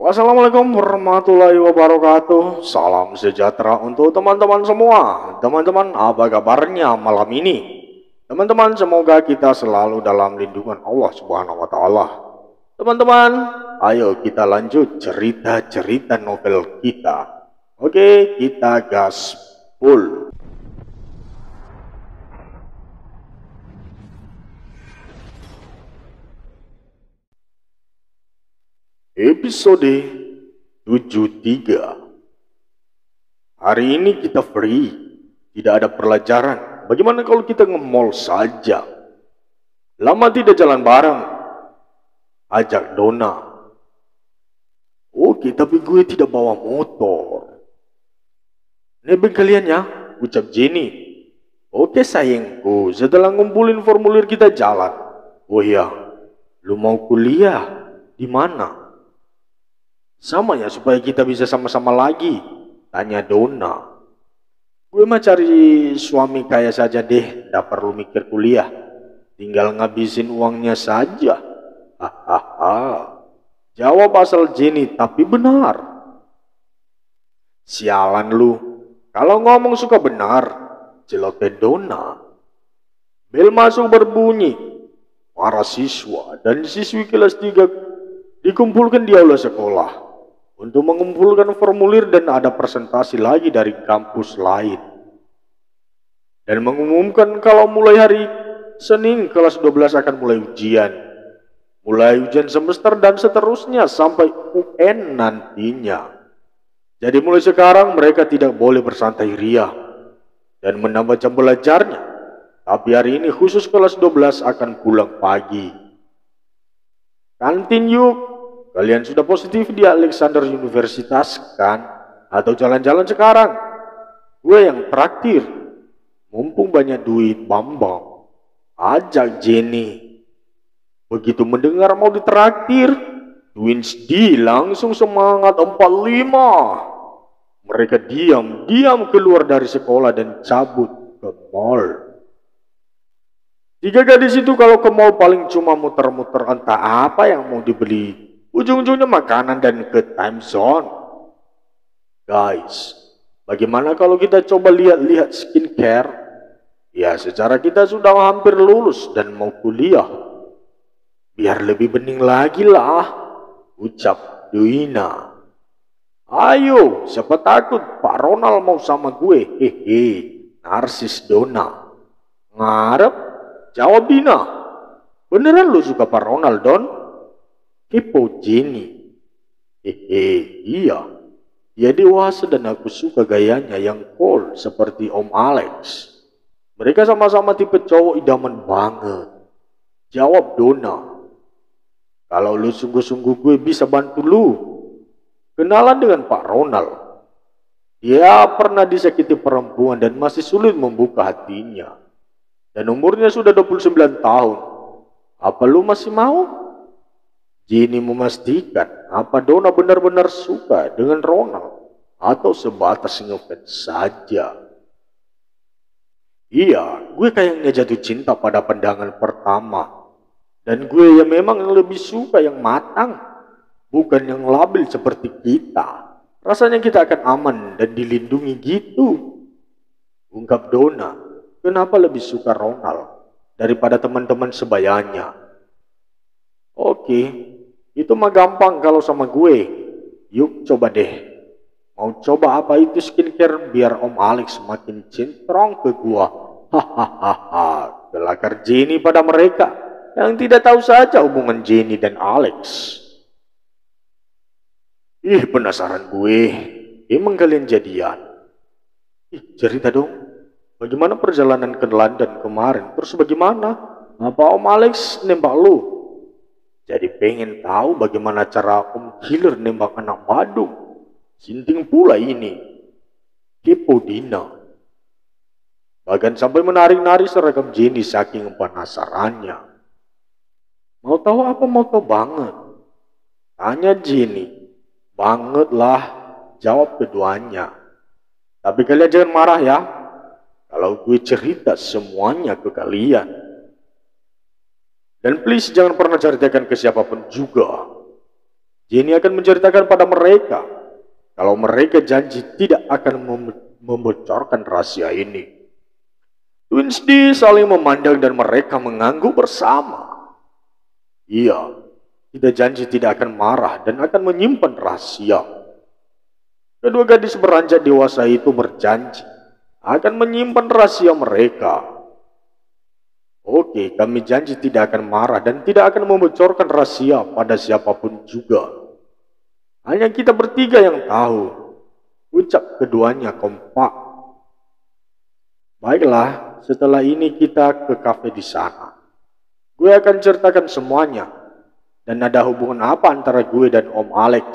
Wassalamualaikum warahmatullahi wabarakatuh. Salam sejahtera untuk teman-teman semua. Teman-teman, apa kabarnya malam ini? Teman-teman, semoga kita selalu dalam lindungan Allah Subhanahu wa taala. Teman-teman, ayo kita lanjut cerita-cerita novel kita. Oke, kita gaspol. Episode 73. Hari ini kita free, tidak ada pelajaran. Bagaimana kalau kita nge-mall saja? Lama tidak jalan bareng, ajak Dona. Oke, tapi gue tidak bawa motor. Nebeng kalian ya, ucap Jenny. Oke sayangku, setelah ngumpulin formulir kita jalan. Oh iya, lu mau kuliah di mana? Sama ya supaya kita bisa sama-sama lagi, tanya Dona. Gue mah cari suami kaya saja deh, gak perlu mikir kuliah. Tinggal ngabisin uangnya saja. Hahaha. Jawab asal Jenny, tapi benar. Sialan lu, kalau ngomong suka benar, celoteh Dona. Bel masuk berbunyi. Para siswa dan siswi kelas 3 dikumpulkan di aula sekolah untuk mengumpulkan formulir dan ada presentasi lagi dari kampus lain. Dan mengumumkan kalau mulai hari Senin kelas 12 akan mulai ujian. Mulai ujian semester dan seterusnya sampai UN nantinya. Jadi mulai sekarang mereka tidak boleh bersantai ria dan menambah jam belajarnya. Tapi hari ini khusus kelas 12 akan pulang pagi. Kantin yuk. Kalian sudah positif di Alexander Universitas kan? Atau jalan-jalan sekarang? Gue yang traktir. Mumpung banyak duit Bambang. Ajak Jenny. Begitu mendengar mau ditraktir, Twins D langsung semangat 45. Mereka diam-diam keluar dari sekolah dan cabut ke mall. 3 gadis itu kalau ke mall paling cuma muter-muter entah apa yang mau dibeli. Ujung-ujungnya makanan dan ke time zone. Guys, bagaimana kalau kita coba lihat-lihat skincare? Ya, secara kita sudah hampir lulus dan mau kuliah. Biar lebih bening lagi lah, ucap Duina. Ayo, siapa takut Pak Ronald mau sama gue? Hehe, narsis Dona. Ngarep? Jawab Dina. Beneran lu suka Pak Ronald, Don? Kepo Jenny. Iya. Dia dewasa dan aku suka gayanya yang cool seperti Om Alex. Mereka sama-sama tipe cowok idaman banget. Jawab Dona. Kalau lu sungguh-sungguh gue bisa bantu lu. Kenalan dengan Pak Ronald. Dia pernah disakiti perempuan dan masih sulit membuka hatinya. Dan umurnya sudah 29 tahun. Apa lu masih mau? Jenny memastikan apa Dona benar-benar suka dengan Ronald atau sebatas ngefans saja. Iya, gue kayaknya jatuh cinta pada pandangan pertama. Dan gue ya memang lebih suka yang matang, bukan yang labil seperti kita. Rasanya kita akan aman dan dilindungi gitu. Ungkap Dona, kenapa lebih suka Ronald daripada teman-teman sebayanya? Oke. Itu mah gampang kalau sama gue. Yuk coba deh. Mau coba apa itu skincare biar Om Alex semakin cintrong ke gua. Hahaha. Gelakar Jenny pada mereka yang tidak tahu saja hubungan Jenny dan Alex. Ih, penasaran gue. Emang kalian jadian? Ih, cerita dong. Bagaimana perjalanan ke London kemarin? Terus bagaimana? Apa Om Alex nembak lu? Jadi pengen tahu bagaimana cara Om Killer nembak anak Badung. Sinting pula ini. Kepo Dina. Bahkan sampai menarik-narik seragam Jenny saking penasarannya. Mau tahu apa mau tahu banget? Tanya Jenny. Banget lah, jawab keduanya. Tapi kalian jangan marah ya. Kalau gue cerita semuanya ke kalian. Dan please jangan pernah ceritakan ke siapapun juga. Jenny akan menceritakan pada mereka kalau mereka janji tidak akan membocorkan rahasia ini. Wednesday saling memandang dan mereka mengangguk bersama. Iya, kita janji tidak akan marah dan akan menyimpan rahasia. Kedua gadis beranjak dewasa itu berjanji akan menyimpan rahasia mereka. Oke, kami janji tidak akan marah dan tidak akan membocorkan rahasia pada siapapun juga. Hanya kita bertiga yang tahu, ucap keduanya kompak. Baiklah, setelah ini kita ke kafe di sana. Gue akan ceritakan semuanya. Dan ada hubungan apa antara gue dan Om Alex?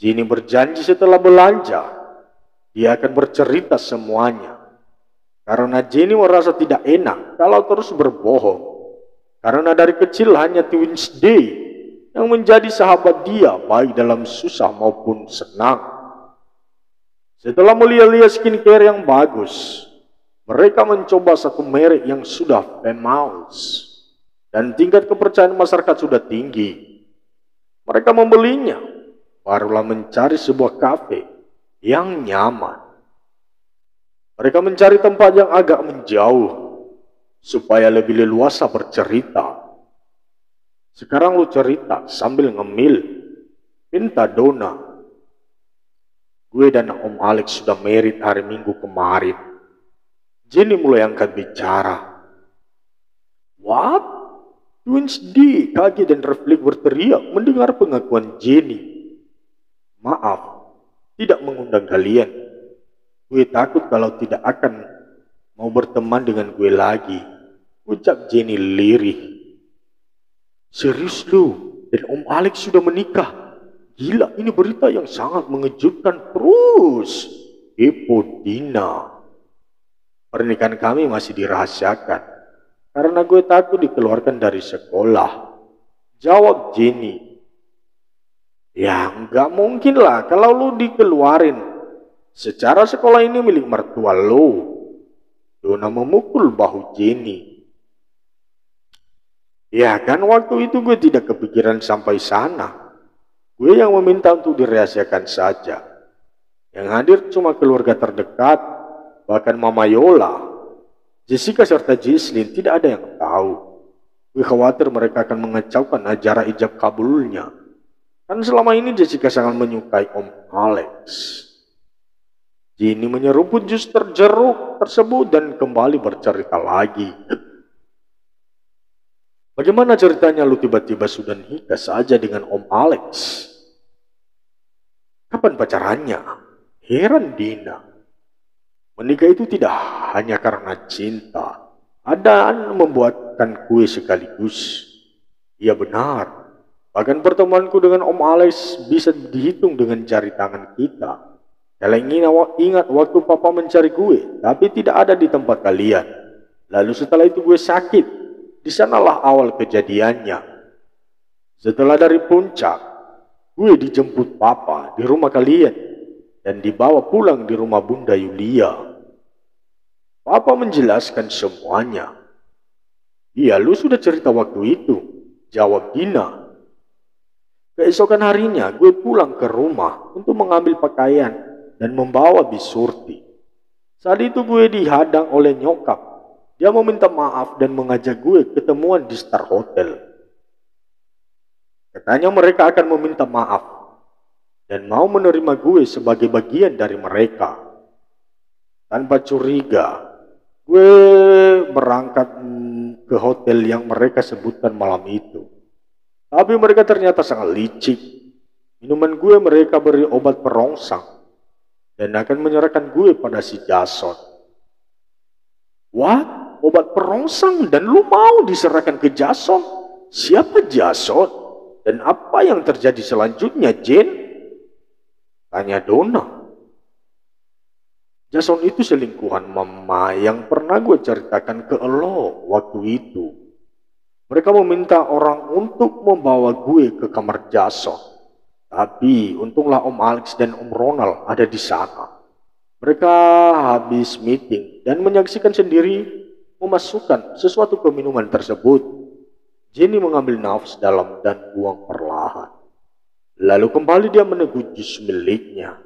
Jenny berjanji setelah belanja, dia akan bercerita semuanya. Karena Jenny merasa tidak enak kalau terus berbohong. Karena dari kecil hanya Wednesday yang menjadi sahabat dia baik dalam susah maupun senang. Setelah melihat-lihat skincare yang bagus, mereka mencoba satu merek yang sudah famous dan tingkat kepercayaan masyarakat sudah tinggi. Mereka membelinya, barulah mencari sebuah kafe yang nyaman. Mereka mencari tempat yang agak menjauh supaya lebih leluasa bercerita. Sekarang lu cerita sambil ngemil, minta dona. Gue dan Om Alex sudah married hari Minggu kemarin. Jenny mulai angkat bicara. What? Wednesday kaget dan refleks berteriak mendengar pengakuan Jenny. Maaf, tidak mengundang kalian. Gue takut kalau tidak akan mau berteman dengan gue lagi, ucap Jenny lirih. Serius lu? Dan Om Alex sudah menikah? Gila, ini berita yang sangat mengejutkan. Terus kepo Dina. Pernikahan kami masih dirahasiakan karena gue takut dikeluarkan dari sekolah, jawab Jenny. Ya nggak mungkin lah kalau lu dikeluarin. Secara sekolah ini milik mertua lo. Dona memukul bahu Jenny. Ya kan waktu itu gue tidak kepikiran sampai sana. Gue yang meminta untuk dirahasiakan saja. Yang hadir cuma keluarga terdekat, bahkan Mama Yola. Jessica serta Jesslyn tidak ada yang tahu. Gue khawatir mereka akan mengacaukan acara ijab kabulnya. Kan selama ini Jessica sangat menyukai Om Alex. Jenny menyeruput jus jeruk tersebut dan kembali bercerita lagi. Bagaimana ceritanya lu tiba-tiba sudah nikah saja dengan Om Alex? Kapan pacarannya? Heran Dina. Menikah itu tidak hanya karena cinta. Ada membuatkan kue sekaligus. Iya benar. Bahkan pertemuanku dengan Om Alex bisa dihitung dengan jari tangan kita. Kalian ingat waktu Papa mencari gue, tapi tidak ada di tempat kalian. Lalu setelah itu gue sakit. Di sanalah awal kejadiannya. Setelah dari puncak, gue dijemput Papa di rumah kalian dan dibawa pulang di rumah Bunda Yulia. Papa menjelaskan semuanya. Iya, lu sudah cerita waktu itu, jawab Dina. Keesokan harinya, gue pulang ke rumah untuk mengambil pakaian dan membawa Bisurti. Saat itu gue dihadang oleh nyokap. Dia meminta maaf dan mengajak gue ketemuan di Star Hotel. Katanya mereka akan meminta maaf dan mau menerima gue sebagai bagian dari mereka. Tanpa curiga, gue berangkat ke hotel yang mereka sebutkan malam itu. Tapi mereka ternyata sangat licik. Minuman gue mereka beri obat perongsang dan akan menyerahkan gue pada si Jason. What? Obat perongsang dan lu mau diserahkan ke Jason? Siapa Jason? Dan apa yang terjadi selanjutnya, Jen? Tanya Dona. Jason itu selingkuhan Mama yang pernah gue ceritakan ke lo waktu itu. Mereka meminta orang untuk membawa gue ke kamar Jason. Tapi untunglah Om Alex dan Om Ronald ada di sana. Mereka habis meeting dan menyaksikan sendiri memasukkan sesuatu ke minuman tersebut. Jenny mengambil nafas dalam dan buang perlahan. Lalu kembali dia meneguk jus miliknya.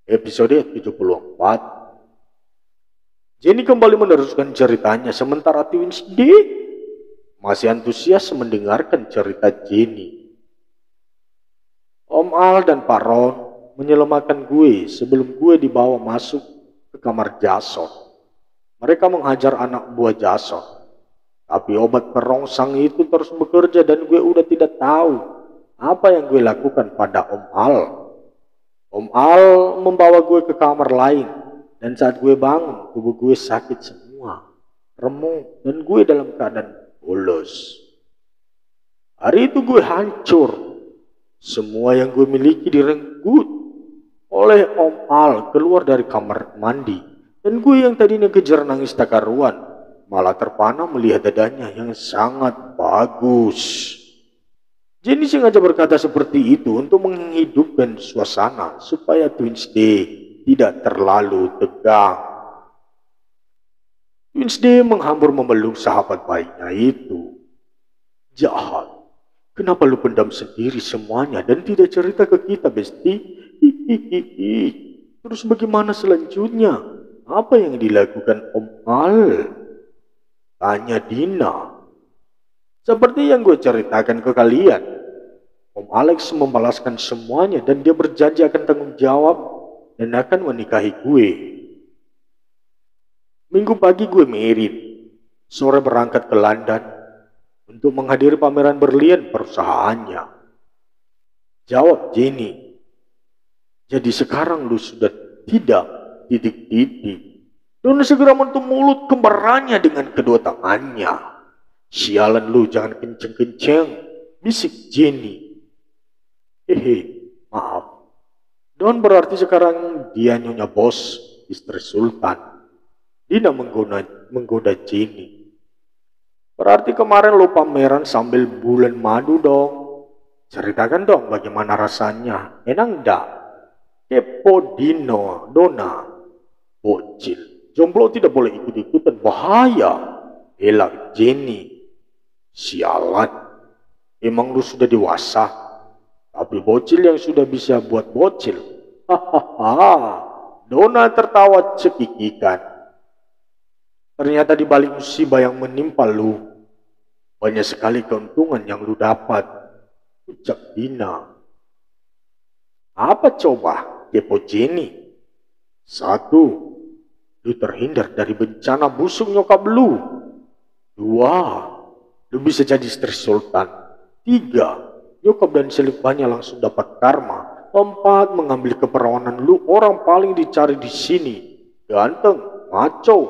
Episode 74. Jenny kembali meneruskan ceritanya sementara Wednesday masih antusias mendengarkan cerita Jenny. Om Al dan Pak Ron menyelamatkan gue sebelum gue dibawa masuk ke kamar Jason. Mereka menghajar anak buah Jason. Tapi obat perongsang itu terus bekerja dan gue udah tidak tahu apa yang gue lakukan pada Om Al. Om Al membawa gue ke kamar lain dan saat gue bangun tubuh gue sakit semua, remuk dan gue dalam keadaan polos. Hari itu gue hancur. Semua yang gue miliki direnggut oleh Om Al keluar dari kamar mandi. Dan gue yang tadinya kejar nangis tak karuan malah terpana melihat dadanya yang sangat bagus. Jenny sengaja berkata seperti itu untuk menghidupkan suasana supaya Wednesday tidak terlalu tegang. Wednesday menghambur memeluk sahabat baiknya itu. Jahat, kenapa lu pendam sendiri semuanya dan tidak cerita ke kita, Besti? Hihihihi. Terus bagaimana selanjutnya? Apa yang dilakukan Om Al? Tanya Dina. Seperti yang gue ceritakan ke kalian, Om Alex membalaskan semuanya dan dia berjanji akan tanggung jawab dan akan menikahi gue. Minggu pagi gue merit, sore berangkat ke London untuk menghadiri pameran berlian perusahaannya. Jawab Jenny. Jadi sekarang lu sudah tidak titik-titik. Dona segera menutup mulut kembarannya dengan kedua tangannya. Sialan lu, jangan kenceng-kenceng, bisik Jenny. Maaf. Don berarti sekarang dia nyonya bos, istri sultan. Dina menggoda Jenny. Berarti kemarin lu pameran sambil bulan madu dong. Ceritakan dong bagaimana rasanya. Enak enggak? Kepo Dona. Bocil. Jomblo tidak boleh ikut-ikutan, bahaya. Elak Jenny. Sialan, emang lu sudah dewasa, tapi bocil yang sudah bisa buat bocil. Hahaha, Dona tertawa cekikikan. Ternyata di balik musibah yang menimpa lu, banyak sekali keuntungan yang lu dapat, ucap Dina. Apa coba, kepo Jenny? 1, lu terhindar dari bencana busuk nyokap lu. 2, lu bisa jadi istri sultan. 3, nyokap dan selingkuhannya langsung dapat karma. 4, mengambil keperawanan lu orang paling dicari di sini. Ganteng, maco.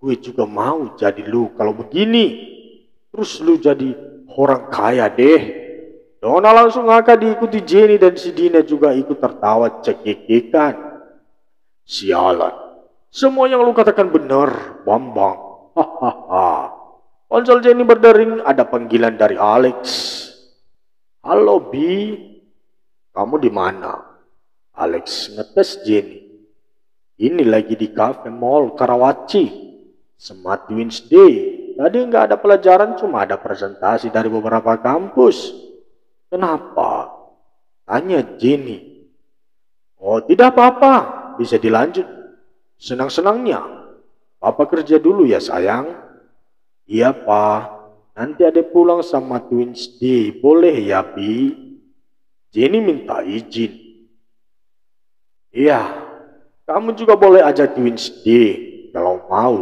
Gue juga mau jadi lu kalau begini. Terus lu jadi orang kaya deh. Dona langsung ngakak diikuti Jenny dan si Dina juga ikut tertawa cekikikan. Sialan, semua yang lu katakan benar, Bambang. Hahaha. Ponsel Jenny berdering, ada panggilan dari Alex. Halo Bi, kamu di mana? Alex ngetes Jenny. Ini lagi di cafe mall Karawaci. Smart Wednesday. Tadi nggak ada pelajaran, cuma ada presentasi dari beberapa kampus. Kenapa? Tanya Jenny. Oh tidak apa-apa, bisa dilanjut. Senang-senangnya. Papa kerja dulu ya sayang. Iya Pak, nanti adek pulang sama Wednesday, boleh ya Bi? Jenny minta izin. Iya, kamu juga boleh ajak Wednesday kalau mau.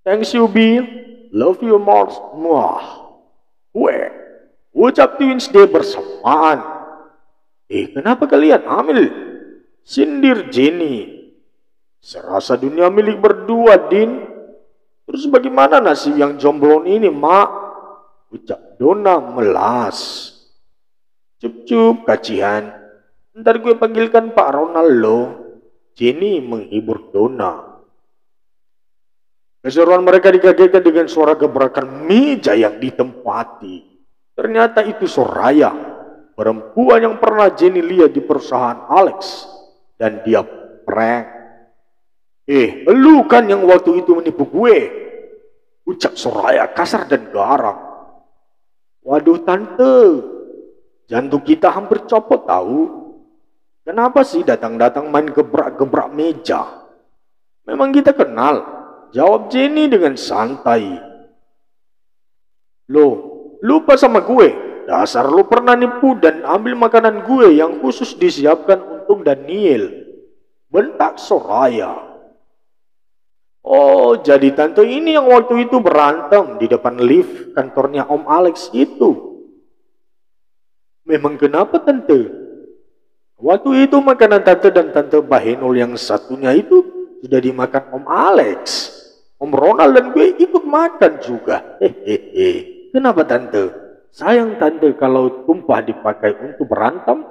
Thanks you Bi, love you more. Ucap Wednesday bersamaan. Kenapa kalian hamil? Sindir Jenny. Serasa dunia milik berdua, Din. Terus bagaimana nasib yang jomblo ini, Mak? Ucap Dona melas. Cup kacihan. Ntar gue panggilkan Pak Ronald lo. Jenny menghibur Dona. Keseruan mereka dikagetkan dengan suara gebrakan meja yang ditempati. Ternyata itu Soraya, perempuan yang pernah Jenny lihat di perusahaan Alex. Dan dia prank. Lu kan yang waktu itu menipu gue, ucap Soraya kasar dan garang. Waduh tante, Jantung kita hampir copot tahu. Kenapa sih datang-datang main gebrak-gebrak meja? Memang kita kenal, jawab Jenny dengan santai. Loh, lupa sama gue. Dasar lu pernah nipu dan ambil makanan gue yang khusus disiapkan untuk Daniel, bentak Soraya. Oh, jadi tante ini yang waktu itu berantem di depan lift kantornya Om Alex itu. Memang kenapa tante? Waktu itu makanan tante dan tante Bahenol yang satunya itu sudah dimakan Om Alex. Om Ronald dan gue ikut makan juga. Hehehe. Kenapa tante? Sayang tante kalau tumpah dipakai untuk berantem.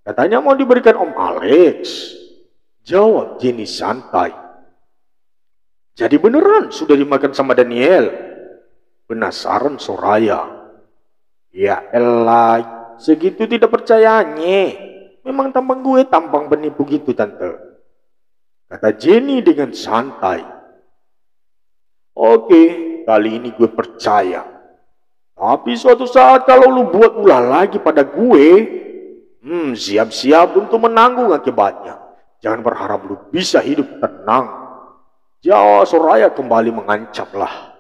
Katanya mau diberikan Om Alex. Jawab Jenny santai. Jadi beneran sudah dimakan sama Daniel? Penasaran Soraya. Ya elah, segitu tidak percayanya. Memang tampang gue tampang penipu gitu tante, kata Jenny dengan santai. Oke, kali ini gue percaya. Tapi suatu saat kalau lu buat ulah lagi pada gue, siap-siap untuk menanggung akibatnya. Jangan berharap lu bisa hidup tenang. Jawab Soraya kembali mengancamlah.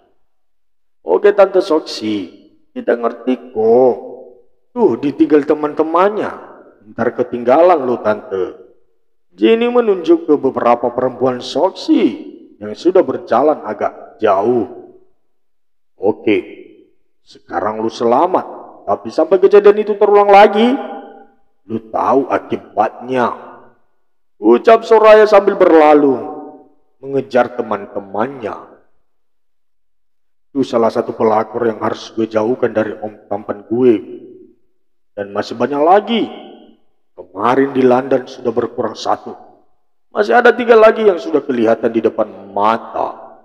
Oke tante Soksi, kita ngerti kok. Tuh ditinggal teman-temannya. Ntar ketinggalan lu tante. Jenny menunjuk ke beberapa perempuan Soksi yang sudah berjalan agak jauh. Oke, sekarang lu selamat. Tapi sampai kejadian itu terulang lagi, lu tahu akibatnya. Ucap Soraya sambil berlalu mengejar teman-temannya. Itu salah satu pelakor yang harus gue jauhkan dari om tampan gue. Dan masih banyak lagi. Kemarin di London sudah berkurang 1. Masih ada 3 lagi yang sudah kelihatan di depan mata.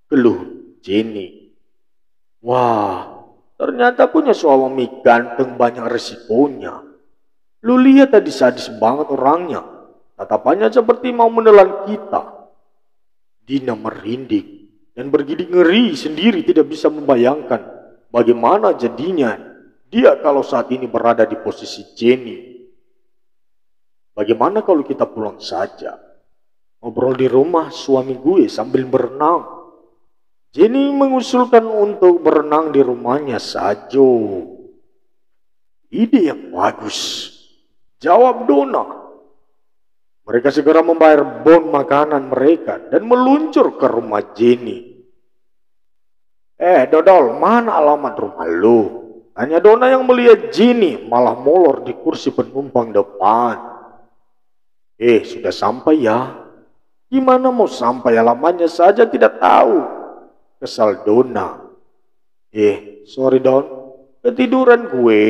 Keluh Jenny. Wah, ternyata punya suami ganteng banyak resikonya. Lu lihat tadi sadis banget orangnya. Tatapannya seperti mau menelan kita. Dina merinding dan bergidik ngeri sendiri, tidak bisa membayangkan bagaimana jadinya dia kalau saat ini berada di posisi Jenny. Bagaimana kalau kita pulang saja, ngobrol di rumah suami gue sambil berenang? Jenny mengusulkan untuk berenang di rumahnya saja. Ide yang bagus, jawab Donna. Mereka segera membayar bon makanan mereka dan meluncur ke rumah Jenny. Dodol, mana alamat rumah lu? Tanya Donna yang melihat Jenny malah molor di kursi penumpang depan. Sudah sampai ya? Gimana mau sampai, alamatnya saja tidak tahu. Kesal Donna. Sorry Don, ketiduran gue.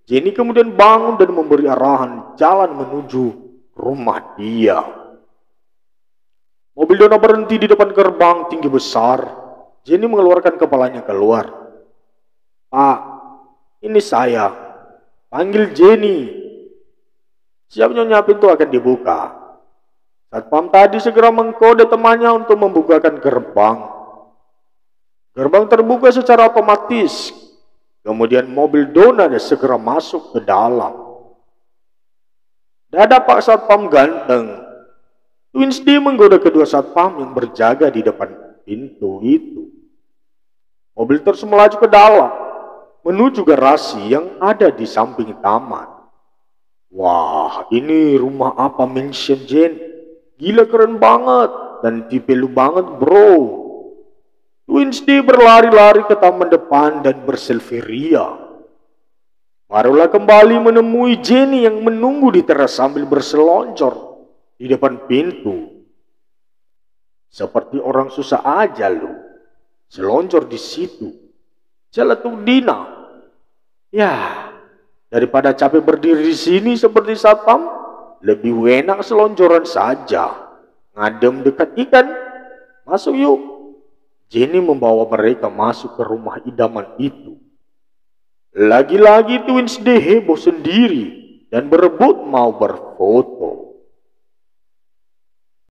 Jenny kemudian bangun dan memberi arahan jalan menuju rumah dia. Mobil Donna berhenti di depan gerbang tinggi besar. Jenny mengeluarkan kepalanya keluar. Pak, ini saya. Panggil Jenny. Siap Nyonya, pintu akan dibuka. Satpam tadi segera mengkode temannya untuk membukakan gerbang. Gerbang terbuka secara otomatis. Kemudian mobil Donna segera masuk ke dalam. Dadah Pak Satpam ganteng. Wednesday menggoda kedua satpam yang berjaga di depan pintu itu. Mobil terus melaju ke dalam, menuju garasi yang ada di samping taman. Wah, ini rumah apa mansion Jen? Gila keren banget dan tipe lu banget bro. Wednesday berlari-lari ke taman depan dan berselfie ria. Barulah kembali menemui Jenny yang menunggu di teras sambil berseloncor di depan pintu. Seperti orang susah aja lu, seloncor di situ. Celetuk Dina. Ya, daripada capek berdiri di sini seperti satpam, lebih enak seloncoran saja. Ngadem dekat ikan. Masuk yuk. Jenny membawa mereka masuk ke rumah idaman itu. Lagi-lagi Wednesday heboh sendiri dan berebut mau berfoto.